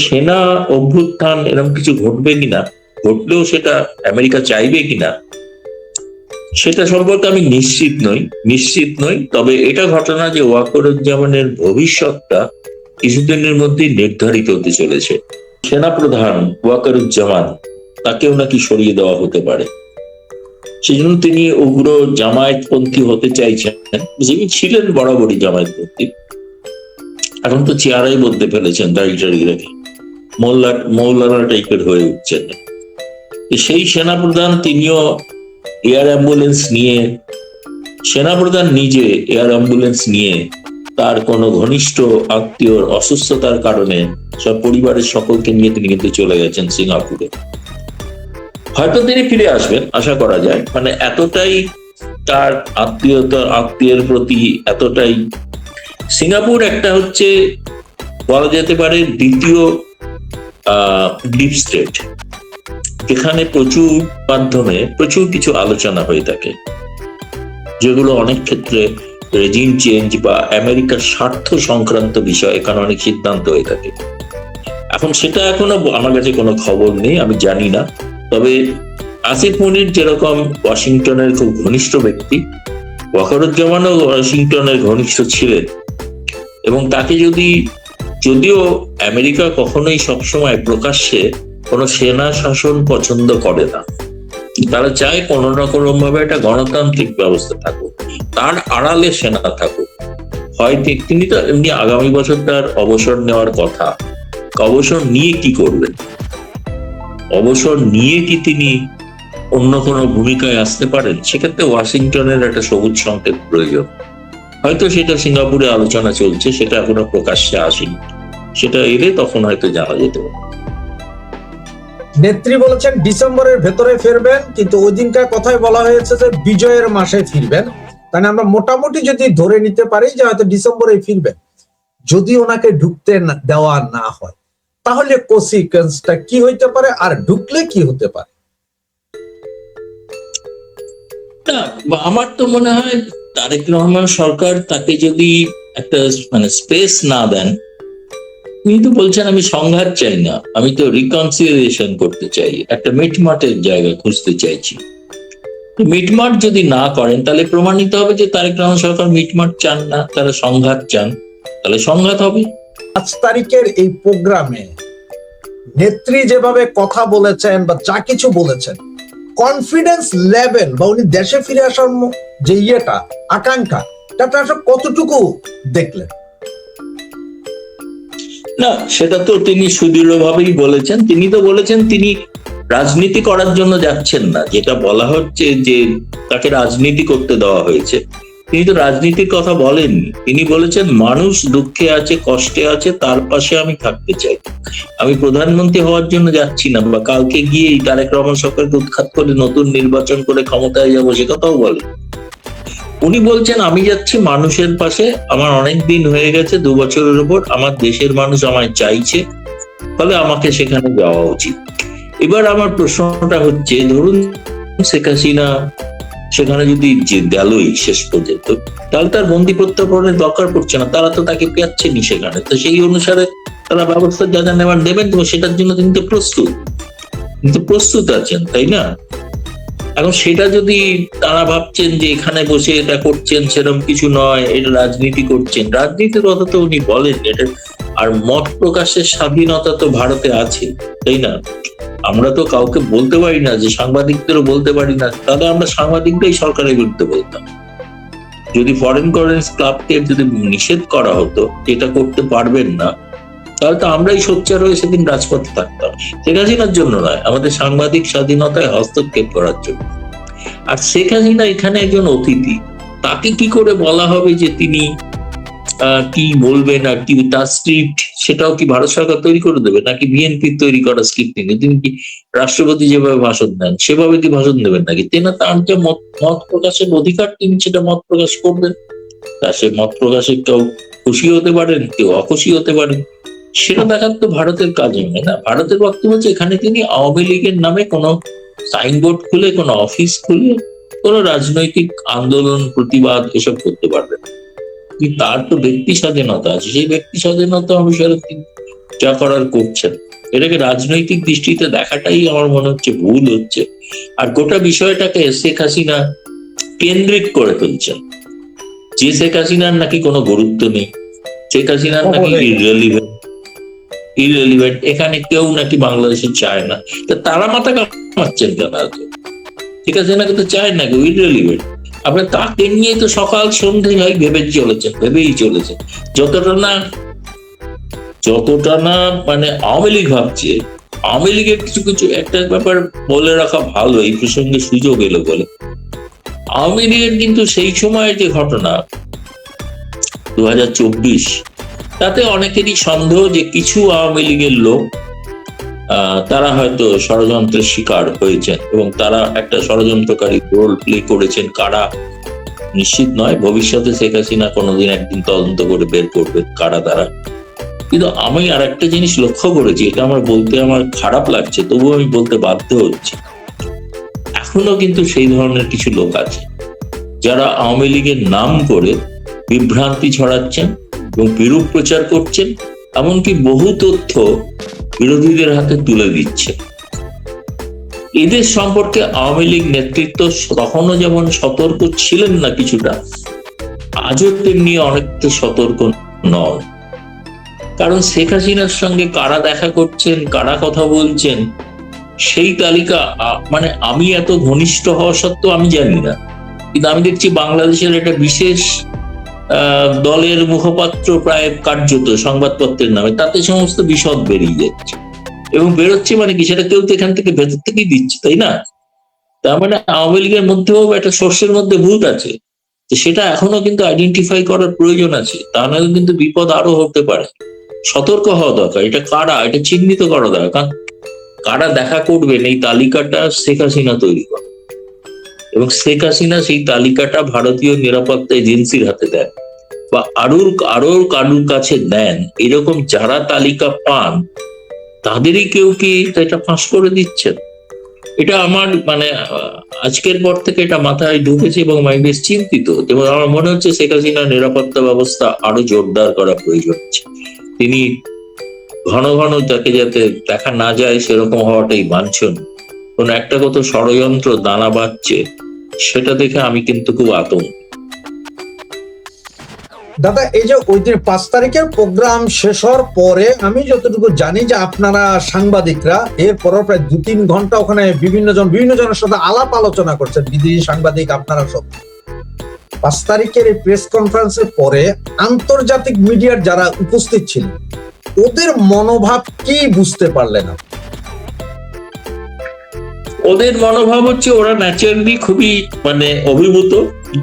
সেনা অভ্যুত্থান এরকম কিছু ঘটবে কিনা, ঘটলেও সেটা আমেরিকা চাইবে কিনা সেটা সম্পর্কে আমি নিশ্চিত নই। তবে এটা ঘটনা যে ওয়াকরুজ্জামানের ভবিষ্যৎটা কিছুদিনের মধ্যেই নির্ধারিত হতে চলেছে। সেনাপ্রধান ওয়াকরুজ্জামান, তাকেও নাকি সরিয়ে দেওয়া হতে পারে। সেজন্য তিনি উগ্র জামায়াতপন্থী হতে চাইছেন, যিনি ছিলেন বরাবরই জামায়াতপন্থী, এখন তো চেহারাই বদলে ফেলেছেন, দাড়ি টাড়ি রেখে মৌলানা টাইপের হয়ে উঠছেন। সেই সেনাপ্রধান তিনিও এয়ার অ্যাম্বুলেন্স নিয়ে, সেনাপ্রধান নিজে এয়ার অ্যাম্বুলেন্স নিয়ে তার কোনো ঘনিষ্ঠ আত্মীয়র অসুস্থতার কারণে সব পরিবারের সকলকে নিয়ে তিনি কিন্তু চলে গেছেন সিঙ্গাপুরে। হয়তো তিনি ফিরে আসবেন, আশা করা যায়। মানে এতটাই তার আত্মীয়ের প্রতি এতটাই। সিঙ্গাপুর একটা হচ্ছে বলা যেতে পারে দ্বিতীয় ডিপ স্টেট, যেখানে প্রচুর মাধ্যমে প্রচুর কিছু আলোচনা হয়ে থাকে, যেগুলো অনেক ক্ষেত্রে রেজিম চেঞ্জ বা আমেরিকার স্বার্থ সংক্রান্ত বিষয়, এখানে অনেক সিদ্ধান্ত হয়ে থাকে। এখন সেটা এখনো আমার কাছে কোনো খবর নেই, আমি জানি না। তবে আসিফ মনির যেরকম ওয়াশিংটনের খুব ঘনিষ্ঠ ব্যক্তি, ওয়াকরুজ্জামানও ওয়াশিংটনের ঘনিষ্ঠ ছিলেন, এবং তাকে যদিও আমেরিকা কখনোই সবসময় প্রকাশ্যে কোনো সেনা শাসন পছন্দ করে না, তারা চায় কোনো না কোনো ভাবে একটা গণতান্ত্রিক ব্যবস্থা থাকুক, তার আড়ালে সেনা থাকুক। হয় তিনি তো এমনি আগামী বছর তার অবসর নেওয়ার কথা, অবসর নিয়ে কি করবেন? অবসর নিয়ে কি তিনি অন্য কোনো ভূমিকায় আসতে পারেন? সেক্ষেত্রে ওয়াশিংটনের একটা সবুজ সংকেত প্রয়োজন। হয়তো সেটা সিঙ্গাপুরে আলোচনা চলছে, সেটা এখনো প্রকাশ্যে আসেনি, সেটা এলে তখন হয়তো জানা যেতে পারে। নেত্রী বলেছেন ডিসেম্বরের ভেতরে ফিরবেন, কিন্তু ওই দিনকার কথাই বলা হয়েছে যে বিজয়ের মাসে ফিরবেন। তাহলে আমরা মোটামুটি যদি ধরে নিতে পারি যে হয়তো ডিসেম্বরে ফিরবেন, যদি ওনাকে ঢুকতে দেওয়া না হয়, তাহলে কনসিকুয়েন্সটা কি হইতে পারে, আর ঢুকলে কি হতে পারে? না, আমার তো মনে হয় তারেক রহমান সরকার তাকে যদি একটা স্পেস না দেন, তিনি তো বলছেন আমি সংঘাত চাই না, আমি তো রিকনসিলিয়েশন করতে চাই, একটা মিটমাটের জায়গা খুঁজতে চাইছি। মিটমাট যদি না করেন তাহলে প্রমাণিত হবে যে তারেক রহমান সরকার মিটমাট চান না, তারা সংঘাত চান, তাহলে সংঘাত হবে। 5 তারিখের এই প্রোগ্রামে নেত্রী যেভাবে কথা বলেছেন বা যা কিছু বলেছেন, কনফিডেন্স লেভেল বা উনি দেশে ফিরে আসার যে আকাঙ্ক্ষা, এটা আসলে কতটুকু দেখলেন? না, সেটা তো তিনি সুদৃঢ়ভাবেই বলেছেন। তিনি তো বলেছেন তিনি রাজনীতি করার জন্য যাচ্ছেন না, যেটা বলা হচ্ছে যে তাকে রাজনীতি করতে দেওয়া হয়েছে, তিনি তো রাজনীতির কথা বলেননি। তিনি বলেছেন মানুষ দুঃখে আছে, কষ্টে আছে, তার পাশে আমি থাকতে চাই, আমি প্রধানমন্ত্রী হওয়ার জন্য যাচ্ছি না, বা কালকে গিয়ে তারেক রহমান সরকারকে উৎখাত করে নতুন নির্বাচন করে ক্ষমতায় যাবো, সে কথাও বলে। উনি বলছেন আমি যাচ্ছি মানুষের পাশে, আমার অনেক দিন হয়ে গেছে, 2 বছরের উপর, আমার দেশের মানুষ আমায় চাইছে, ফলে আমাকে সেখানে যাওয়া উচিত। এবার আমার প্রশ্নটা হচ্ছে, ধরুন শেখ হাসিনা সেখানে যদি গেলই শেষ পর্যন্ত, তাহলে তার বন্দি প্রত্যার্পণের দরকার পড়ছে না, তারা তো তাকে পেয়াচ্ছেনি সেখানে, তো সেই অনুসারে তারা ব্যবস্থা যা যা নেওয়ার নেবেন, তো সেটার জন্য কিন্তু প্রস্তুত আছেন, তাই না? এখন সেটা যদি তারা ভাবছেন যে এখানে বসে এটা করছেন, সেরকম কিছু নয়, এটা রাজনীতি করছেন, রাজনীতির কথা তো উনি বলেন এটা। আর মত প্রকাশের স্বাধীনতা তো ভারতে আছে, তাই না? আমরা তো কাউকে বলতে পারি না, যে সাংবাদিকদেরও বলতে পারি না, তাহলে আমরা সাংবাদিকরাই সরকারের বিরুদ্ধে বলতাম। যদি ফরেন কারেন্সি ক্লাবকে যদি নিষেধ করা হতো এটা করতে পারবেন না, তাহলে তো আমরাই সোচ্চার হয়ে সেদিন রাজপথে থাকতাম, শেখ হাসিনার জন্য নয়, আমাদের সাংবাদিক স্বাধীনতায় হস্তক্ষেপ করার জন্য। আর শেখ হাসিনা এখানে একজন অতিথি, তাকে কি করে বলা হবে যে তিনি কি বলবেন, আর কি তার স্ক্রিপ্ট, সেটাও কি ভারত সরকার তৈরি করে দেবে, নাকি বিএনপির তৈরি করা স্ক্রিপ্ট নিয়ে তিনি কি রাষ্ট্রপতি যেভাবে ভাষণ দেন সেভাবে কি ভাষণ দেবেন নাকি? তেনা তার যে মত প্রকাশের অধিকার, তিনি সেটা মত প্রকাশ করবেন। তা সে মত প্রকাশে কেউ খুশি হতে পারেন, কেউ অখুশি হতে পারেন, সেটা দেখার তো ভারতের কাজ নয় না। ভারতের বক্তব্য হচ্ছে এখানে তিনি আওয়ামী লীগের নামে কোনো সাইনবোর্ড খুলে, কোনো অফিস খুলে কোনো রাজনৈতিক আন্দোলন, প্রতিবাদ এসব করতে পারবেন। তার তো ব্যক্তি স্বাধীনতা আছে, সেই ব্যক্তি স্বাধীনতা অনুসারে তিনি যা করার করছেন। এটাকে রাজনৈতিক দৃষ্টিতে দেখাটাই আমার মনে হচ্ছে ভুল হচ্ছে। আর গোটা বিষয়টাকে শেখ হাসিনা কেন্দ্রিক করে ফেলছেন, যে শেখ হাসিনার নাকি কোনো গুরুত্ব নেই, শেখ হাসিনার নাকি ইররেলিভেন্ট, এখানে কেউ নাকি বাংলাদেশে চায় না। তা তারা মাথা কামাচ্ছেন কেন? ঠিক আছে, না কিন্তু চায় না, কেউ ইররেলিভেন্ট। আপনার তাকে নিয়ে তো সকাল সন্ধে ভাই ভেবেই চলেছেন। যতটা না মানে আওয়ামী লীগ ভাবছে, আওয়ামী লীগের কিছু কিছু একটা ব্যাপার বলে রাখা ভালো, এই প্রসঙ্গে সুযোগ এলো বলে। আওয়ামী লীগের কিন্তু সেই সময়ের যে ঘটনা 2024, তাতে অনেকেরই সন্দেহ যে কিছু আওয়ামী লীগের লোক তারা হয়তো ষড়যন্ত্রের শিকার হয়েছেন এবং তারা একটা ষড়যন্ত্রকারী রোল প্লে করেছেন। কারা নিশ্চিত নয়, ভবিষ্যতে শেখ হাসিনা কোনোদিন একদিন তদন্ত করে বের করবে কারা তারা। কিন্তু আমি আর একটা জিনিস লক্ষ্য করেছি, এটা আমার বলতে আমার খারাপ লাগছে, তবুও আমি বলতে বাধ্য হচ্ছি। এখনো কিন্তু সেই ধরনের কিছু লোক আছে যারা আওয়ামী লীগের নাম করে বিভ্রান্তি ছড়াচ্ছেন এবং বিরূপ প্রচার করছেন, এমনকি বহু তথ্য বিরোধীদের হাতে তুলে দিচ্ছে। এদের সম্পর্কে আওয়ামী লীগ নেতৃত্ব তখনও যেমন সতর্ক ছিলেন না কিছুটা, আজও তেমনি অনেকটা সতর্ক নন। কারণ শেখ হাসিনার সঙ্গে কারা দেখা করছেন, কারা কথা বলছেন, সেই তালিকা মানে আমি এত ঘনিষ্ঠ হওয়া সত্ত্বেও আমি জানি না। কিন্তু আমি দেখছি বাংলাদেশের একটা বিশেষ দলের মুখপাত্র প্রায় কার্যত সংবাদপত্রের নামে তাতে সমস্ত বিশদ বেরিয়ে যাচ্ছে, এবং বেরোচ্ছে মানে কি, সেটা কেউ তো এখান থেকে ভেতর থেকেই দিচ্ছে, তাই না? তার মানে আওয়ামী লীগের মধ্যেও একটা শস্যের মধ্যে ভূত আছে, সেটা এখনো কিন্তু আইডেন্টিফাই করার প্রয়োজন আছে, তা নাহলে কিন্তু বিপদ আরো হতে পারে। সতর্ক হওয়া দরকার, এটা কারা, এটা চিহ্নিত করা দরকার। কারণ কারা দেখা করবেন এই তালিকাটা শেখ হাসিনা তৈরি করে, এবং শেখ হাসিনা সেই তালিকাটা ভারতীয় নিরাপত্তা এজেন্সির হাতে দেন বা আরো কারুর কাছে দেন। এরকম যারা তালিকা পান তাদেরই কেউ কি এটা ফাঁস করে দিচ্ছেন। এটা আমার মানে আজকের পর থেকে এটা মাথায় ঢুকেছে এবং আমি বেশ চিন্তিত। এবং আমার মনে হচ্ছে শেখ হাসিনার নিরাপত্তা ব্যবস্থা আরো জোরদার করা প্রয়োজন। তিনি ঘন ঘন তাকে যাতে দেখা না যায় সেরকম হওয়াটাই বাঞ্ছনীয়। কোন একটা কত ষড়যন্ত্র দানা বাঁধছে, সেটা দেখে আমি কিন্তু খুব আতঙ্ক। দাদা, এই যে ওই দিন 5 তারিখের প্রোগ্রাম শেষ হওয়ার পরে আমি যতটুকু জানি যে আপনারা সাংবাদিকরা এরপর প্রায় 2-3 ঘন্টা ওখানে বিভিন্ন জনের সাথে আলাপ আলোচনা করছেন, বিদেশি সাংবাদিক আপনারা সব। 5 তারিখের এই প্রেস কনফারেন্সের পরে আন্তর্জাতিক মিডিয়ার যারা উপস্থিত ছিলেন ওদের মনোভাব কি বুঝতে পারলেন? ওদের মনোভাব হচ্ছে ওরা ন্যাচারালি খুবই মানে অভিভূত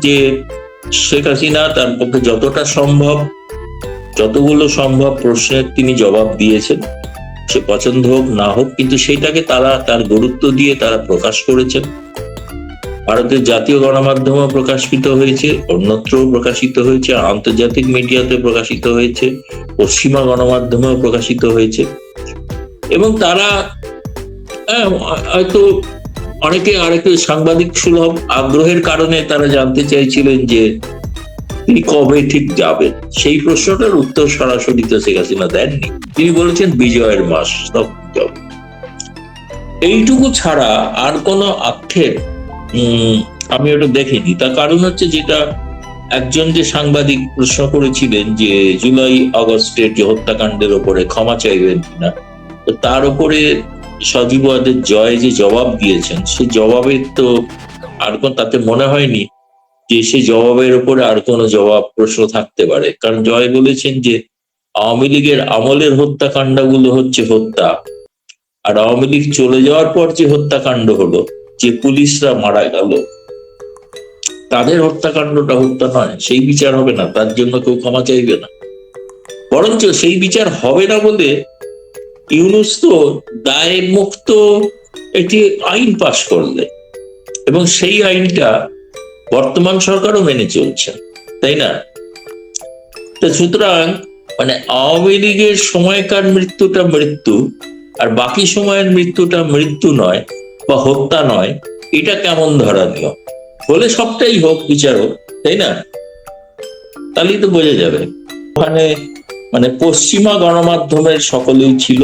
যে শেখ হাসিনা তার পক্ষে যতগুলো সম্ভব প্রশ্নের তিনি জবাব দিয়েছেন, সে পছন্দ হোক না হোক, কিন্তু সেইটাকে তারা তার গুরুত্ব দিয়ে তারা প্রকাশ করেছেন। ভারতের জাতীয় গণমাধ্যমে প্রকাশিত হয়েছে, অন্যত্রও প্রকাশিত হয়েছে, আন্তর্জাতিক মিডিয়াতে প্রকাশিত হয়েছে, পশ্চিমা গণমাধ্যমেও প্রকাশিত হয়েছে। এবং তারা হয়তো অনেকে আরেকটু সাংবাদিক সুলভ আগ্রহের কারণে তারা জানতে চাইছিলেন যে তিনি কবে ঠিক যাবেন। সেই প্রশ্নটার উত্তর সরাসরি তো শেখ হাসিনা দেননি। তিনি বলেছেন বিজয়ের মাস তখন যাবে। এইটুকু ছাড়া আর কোনো আক্ষেপ আমি ওটা দেখিনি। তার কারণ হচ্ছে, যেটা একজন যে সাংবাদিক প্রশ্ন করেছিলেন যে জুলাই আগস্টের যে হত্যাকাণ্ডের ওপরে ক্ষমা চাইবেন কিনা, তো তার উপরে সজীব ওয়াদের জয় যে জবাব দিয়েছেন, সেই জবাবের তো আর তাতে মনে হয়নি যে সে জবাবের উপরে আর কোনো প্রশ্ন থাকতে পারে। কারণ জয় বলেছেন যে আওয়ামী লীগের আমলের হত্যাকাণ্ডগুলো হচ্ছে হত্যা, আর আওয়ামী লীগ চলে যাওয়ার পর যে হত্যাকাণ্ড হলো, যে পুলিশরা মারা গেল, তাদের হত্যাকাণ্ডটা হত্যা নয়, সেই বিচার হবে না, তার জন্য কেউ ক্ষমা চাইবে না। বরঞ্চ সেই বিচার হবে না বলে ইউনূস তো দায় মুক্ত একটি আইন পাশ করলে, এবং সেই আইনটা বর্তমান সরকারও মেনে চলছে, তাই না? সুতরাং মানে আওয়ামী লীগের সময়কার মৃত্যুটা মৃত্যু, আর বাকি সময়ের মৃত্যুটা মৃত্যু নয় বা হত্যা নয়, এটা কেমন ধরনীয় হলে সবটাই হোক, বিচার হোক, তাই না? তাহলেই তো বোঝা যাবে। ওখানে মানে পশ্চিমা গণমাধ্যমের সকলেই ছিল,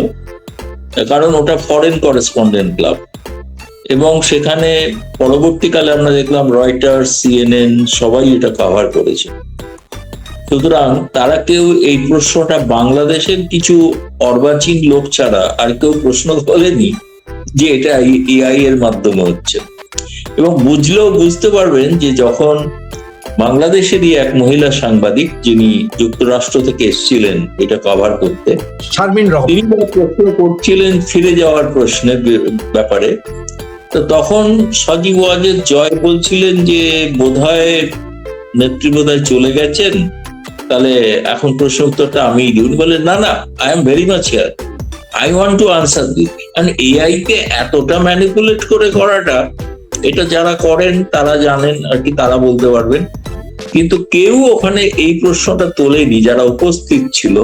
কারণ ওটা ফরেন করেসপন্ডেন্ট ক্লাব, এবং সেখানে পরবর্তীকালে আমরা দেখলাম রয়টার্স, সিএনএন সবাই এটা কভার করেছে। সুতরাং তারা কেউ এই প্রশ্নটা বাংলাদেশের কিছু অর্বাচীন লোক ছাড়া আর কেউ প্রশ্ন করেনি যে এটা এআই এর মাধ্যমে হচ্ছে। এবং বুঝলেও বুঝতে পারবেন যে যখন বাংলাদেশেরই এক মহিলা সাংবাদিক, যিনি যুক্তরাষ্ট্র থেকে এসেছিলেন এটা কভার করতে, শারমিন রহমান, তিনি প্রশ্ন করছিলেন ফিরে যাওয়ার প্রশ্নের ব্যাপারে, তো তখন সজীব ওয়াজেদ জয় বলছিলেন যে বোধহয় নেত্রী বোধহয় চলে গেছেন, তাহলে এখন প্রশ্ন উত্তরটা আমিই দিই। উনি বলেন না না, I am very much here, I want to answer this. কারণ এআই কে এতটা ম্যানিপুলেট করে করাটা, এটা যারা করেন তারা জানেন আর কি, তারা বলতে পারবেন। কিন্তু কেউ ওখানে এই প্রশ্নটা তোলেনি, যারা উপস্থিত ছিল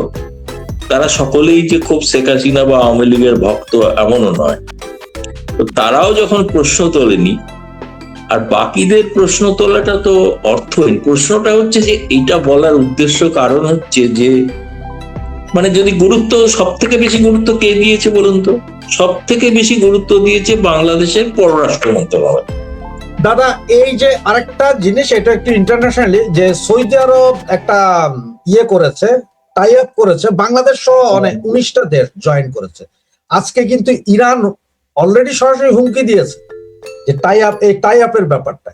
তারা সকলেই যে খুব শেখ হাসিনা বা আওয়ামী লীগের ভক্ত এমনও নয়। তো তারাও যখন প্রশ্ন তোলেনি, আর বাকিদের প্রশ্ন তোলাটা তো অর্থহীন। প্রশ্নটা হচ্ছে যে এটা বলার উদ্দেশ্য কারণ হচ্ছে যে মানে যদি গুরুত্ব, সব থেকে বেশি গুরুত্ব কে দিয়েছে বলুন তো? সব থেকে বেশি গুরুত্ব দিয়েছে বাংলাদেশের পররাষ্ট্র মন্ত্রণালয়। দাদা এই যে আরেকটা জিনিস, এটা একটু ইন্টারন্যাশনালি, যে সৌদি আরব একটা করেছে, টাই আপ করেছে, বাংলাদেশ সহ অনেক 19টা দেশ জয়েন করেছে। আজকে কিন্তু ইরান অলরেডি সরাসরি হুমকি দিয়েছে যে টাই আপের ব্যাপারটা,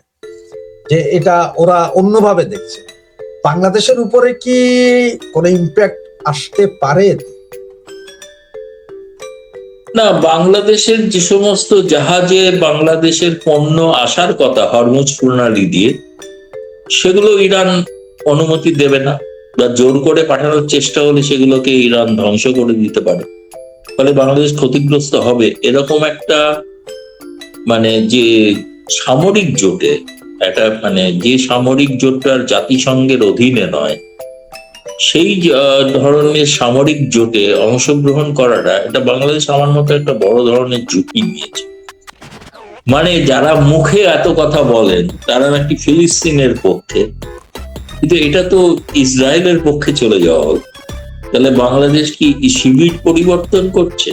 যে এটা ওরা অন্যভাবে দেখছে। বাংলাদেশের উপরে কি কোনো ইম্প্যাক্ট আসতে পারে? না, বাংলাদেশের যে সমস্ত জাহাজে বাংলাদেশের পণ্য আসার কথা হরমুজ প্রণালী দিয়ে, সেগুলো ইরান অনুমতি দেবে না, বা জোর করে পাঠানোর চেষ্টা হলে সেগুলোকে ইরান ধ্বংস করে দিতে পারে, ফলে বাংলাদেশ ক্ষতিগ্রস্ত হবে। এরকম একটা মানে যে সামরিক জোটে, একটা মানে যে সামরিক জোটটার জাতিসংঘের অধীনে নয়, সেই ধরনের সামরিক জোটে অংশগ্রহণ করাটা, এটা বাংলাদেশ আমার মতো একটা বড় ধরনের ঝুঁকি নিয়েছে। মানে যারা মুখে এত কথা বলেন তারা নাকি ফিলিস্তিনের পক্ষে, কিন্তু এটা তো ইসরায়েলের পক্ষে চলে যাওয়া হলো। তাহলে বাংলাদেশ কি শিবির পরিবর্তন করছে?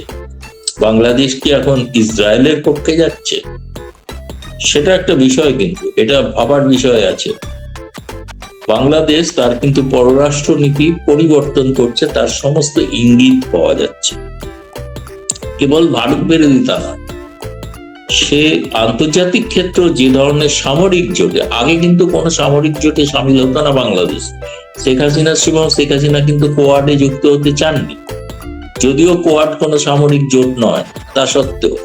বাংলাদেশ কি এখন ইসরায়েলের পক্ষে যাচ্ছে? সেটা একটা বিষয়, কিন্তু এটা ভাবার বিষয় আছে। বাংলাদেশ তার কিন্তু পররাষ্ট্র নীতি পরিবর্তন করছে, তার সমস্ত ইঙ্গিত পাওয়া যাচ্ছে। কেবল ভারত বিরোধিতা নয়, সে আন্তর্জাতিক ক্ষেত্র যে ধরনের সামরিক জোটে, আগে কিন্তু কোনো সামরিক জোটে সামিল হতো না বাংলাদেশ। শেখ হাসিনার সময় শেখ হাসিনা কিন্তু কোয়াডে যুক্ত হতে চাননি, যদিও কোয়াড কোনো সামরিক জোট নয় তা সত্ত্বেও।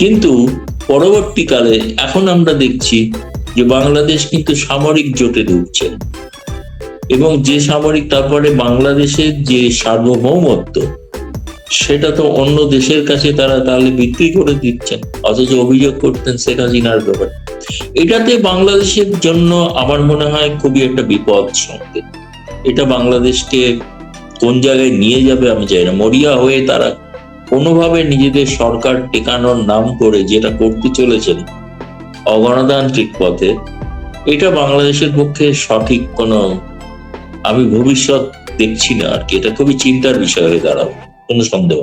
কিন্তু পরবর্তীকালে এখন আমরা দেখছি যে বাংলাদেশ কিন্তু সামরিক জোটে ঢুকছে, এবং যে সামরিক, তারপরে বাংলাদেশের যে সার্বভৌমত্ব, সেটা তো অন্য দেশের কাছে তারা তাহলে বিক্রি করে দিচ্ছেন, অথচ অভিযোগ করতেন শেখ হাসিনার ব্যাপারে। এটাতে বাংলাদেশের জন্য আমার মনে হয় খুবই একটা বিপদ সংকেত। এটা বাংলাদেশকে কোন জায়গায় নিয়ে যাবে আমি জানি না। মরিয়া হয়ে তারা কোনোভাবে নিজেদের সরকার টেকানোর নাম করে যেটা করতে চলেছেন অগণতান্ত্রিক পথে, এটা বাংলাদেশের পক্ষে সঠিক কোনো আমি ভবিষ্যৎ দেখছি না আর কি। এটা খুবই চিন্তার বিষয় হয়ে দাঁড়াবে, কোনো সন্দেহ।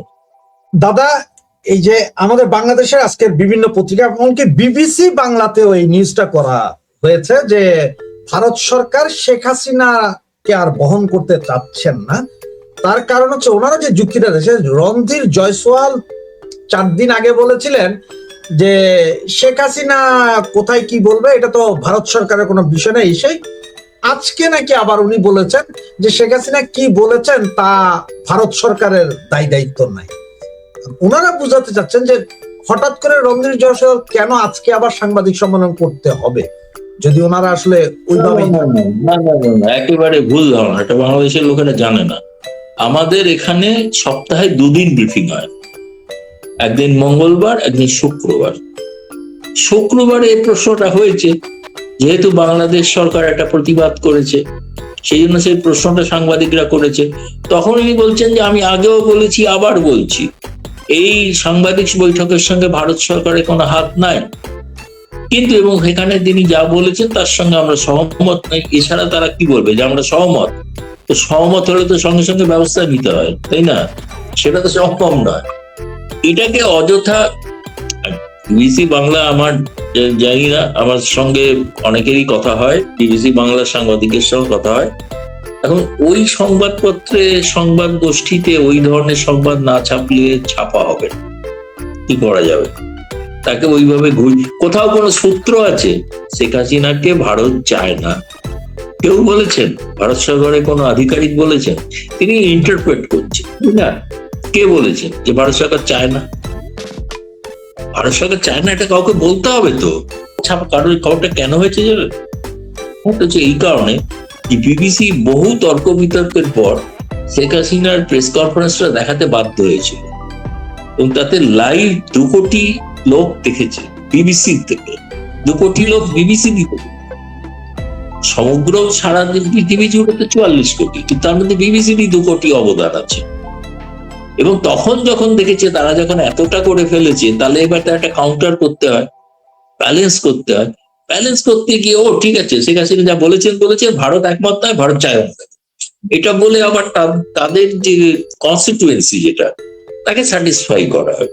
দাদা এই যে আমাদের বাংলাদেশের আজকের বিভিন্ন পত্রিকা, এমনকি বিবিসি বাংলাতেও এই নিউজটা করা হয়েছে যে ভারত সরকার শেখ হাসিনাকে আর বহন করতে চাচ্ছেন না। তার কারণ হচ্ছে ওনারা যে যুক্তিটা দিয়েছে, রণধীর জয়সওয়াল 4 দিন আগে বলেছিলেন যে শেখ হাসিনা কোথায় কি বলবে এটা তো ভারত সরকারের কোনো বিষয় নেই। সেই আজকে নাকি আবার উনি বলেছেন যে শেখ হাসিনা কি বলেছেন তা ভারত সরকারের দায়িত্ব নাই। ওনারা বুঝাতে চাচ্ছেন যে হঠাৎ করে রণধীর জয়সওয়াল কেন আজকে আবার সাংবাদিক সম্মেলন করতে হবে, যদি ওনারা আসলে ওইভাবে। একেবারে ভুল ধারণা, এটা বাংলাদেশের লোকেরা জানে না। আমাদের এখানে সপ্তাহে 2 দিন ব্রিফিং হয়, একদিন মঙ্গলবার, একদিন শুক্রবার। শুক্রবারে এই প্রশ্নটা হয়েছে, যেহেতু বাংলাদেশ সরকার একটা প্রতিবাদ করেছে, সেই জন্য সেই প্রশ্নটা সাংবাদিকরা করেছে। তখন উনি বলছেন যে আমি আগেও বলেছি, আবার বলছি, এই সাংবাদিক বৈঠকের সঙ্গে ভারত সরকারের কোনো হাত নাই। কিন্তু এবং সেখানে তিনি যা বলেছেন তার সঙ্গে আমরা সহমত নই, এছাড়া তারা কি বলবে যে আমরা সহমত? তো সহমত হলে তো সঙ্গে সঙ্গে ব্যবস্থা নিতে হয়, তাই না? সেটা তো সম্ভব নয়। এটাকে অযথা বিবিসি বাংলা, আমার জানি না, আমার সঙ্গে অনেকেরই কথা হয়, বিবিসি বাংলার সাংবাদিকের সঙ্গে কথা হয়। এখন ওই সংবাদপত্রে, সংবাদ গোষ্ঠীতে ওই ধরনের সংবাদ না ছাপলে ছাপা হবে না, কি করা যাবে? তাকে ওইভাবে কোথাও কোনো সূত্র আছে শেখ হাসিনাকে ভারত চায় না, কেউ বলেছেন? ভারত সরকারের কোনো আধিকারিক বলেছেন? তিনি ইন্টারপ্রেট করছেন, না? কে বলেছেন যে ভারত সরকার চায় না? ভারত সরকার চায় না এটা কাউকে বলতে হবে তো। কারোর খবরটা কেন হয়েছে জানেন? হচ্ছে এই কারণে বিবিসি বহু তর্ক বিতর্কের পর শেখ হাসিনার প্রেস কনফারেন্সটা দেখাতে বাধ্য হয়েছিল, এবং তাতে লাইভ 2 কোটি লোক দেখেছে বিবিসি থেকে। 2 কোটি লোক বিবিসি দিতে, সমগ্র সারা পৃথিবী জুড়ে তো 44 কোটি, কিন্তু তার মধ্যে বিবিসিরই 2 কোটি অবদান আছে। এবং তখন যখন দেখেছে তারা যখন এতটা করে ফেলেছে, তাহলে এবার একটা কাউন্টার করতে হয়, ব্যালেন্স করতে হয়। ব্যালেন্স করতে গিয়ে ও ঠিক আছে, শেখ হাসিনা যা বলেছেন, ভারত একমত নয়, ভারত চায় না, এটা বলে আবার তাদের যে কনস্টিটুয়েন্সি, যেটা তাকে স্যাটিসফাই করা হয়।